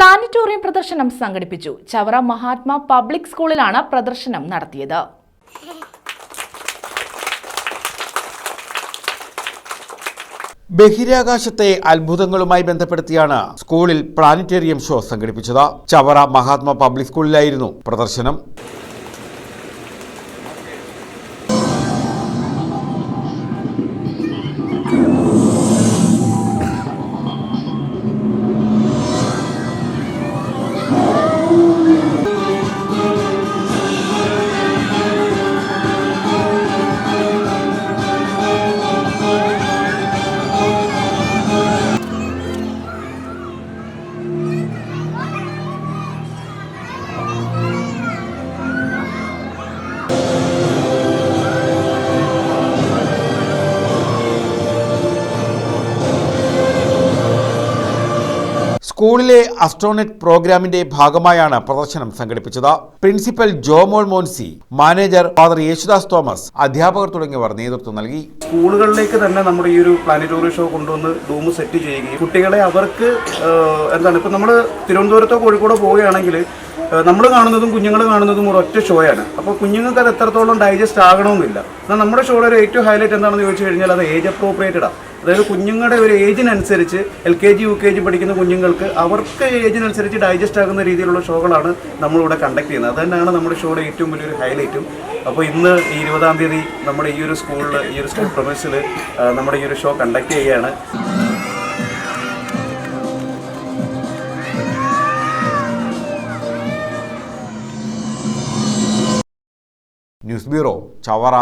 Planetarium പ്രദർശനം സംഘടിപ്പിച്ചു. Chavara Mahatma public സ്കൂളിലാണ് പ്രദർശനം നടത്തിയത്. ബഹിരാകാശത്തെ അത്ഭുതങ്ങളുമായി ബന്ധപ്പെടുത്തിയാണ് സ്കൂളിൽ പ്ലാനറ്റേറിയം ഷോ സംഘടിപ്പിച്ചത്. ചവറ മഹാത്മാ പബ്ലിക് സ്കൂളിലായിരുന്നു പ്രദർശനം. സ്കൂളിലെ അസ്ട്രോണറ്റ് പ്രോഗ്രാമിന്റെ ഭാഗമായാണ് പ്രദർശനം സംഘടിപ്പിച്ചത്. Principal Jomol Moncy, manager father Yesudas Thomas, അധ്യാപകർ തുടങ്ങിയവർ നേതൃത്വം നൽകി. സ്കൂളുകളിലേക്ക് തന്നെ നമ്മുടെ ഈ ഒരു പ്ലാനറ്റോറിയം ഷോ കൊണ്ടുവന്ന് ഡൂം സെറ്റ് ചെയ്യുകയും കുട്ടികളെ അവർക്ക് ഇപ്പം നമ്മൾ തിരുവനന്തപുരത്തോ കോഴിക്കോടോ പോവുകയാണെങ്കിൽ നമ്മൾ കാണുന്നതും കുഞ്ഞുങ്ങൾ കാണുന്നതും ഒരൊറ്റ ഷോയാണ്. അപ്പോൾ കുഞ്ഞുങ്ങൾക്ക് അത് എത്രത്തോളം ഡൈജസ്റ്റ് ആകണമെന്നില്ല. എന്നാൽ നമ്മുടെ ഷോയുടെ ഒരു ഏറ്റവും ഹൈലൈറ്റ് എന്താണെന്ന് ചോദിച്ചു കഴിഞ്ഞാൽ അത് ഏജ് അപ്രോപ്രിയേറ്റഡാണ്. അതായത് കുഞ്ഞുങ്ങളുടെ ഒരു ഏജിനനുസരിച്ച് LKG UKG പഠിക്കുന്ന കുഞ്ഞുങ്ങൾക്ക് അവർക്ക് ഏജിനനുസരിച്ച് ഡൈജസ്റ്റ് ആകുന്ന രീതിയിലുള്ള ഷോകളാണ് നമ്മളിവിടെ കണ്ടക്ട് ചെയ്യുന്നത്. അത് തന്നെയാണ് നമ്മുടെ ഷോയുടെ ഏറ്റവും വലിയൊരു ഹൈലൈറ്റും. അപ്പോൾ ഇന്ന് 20-ാം തീയതി നമ്മുടെ ഈ ഒരു സ്കൂളിൽ ഈ ഒരു സ്കൂൾ പ്രൊമൈസിൽ നമ്മുടെ ഈ ഒരു ഷോ കണ്ടക്ട് ചെയ്യുകയാണ്. News bureau, Chavara.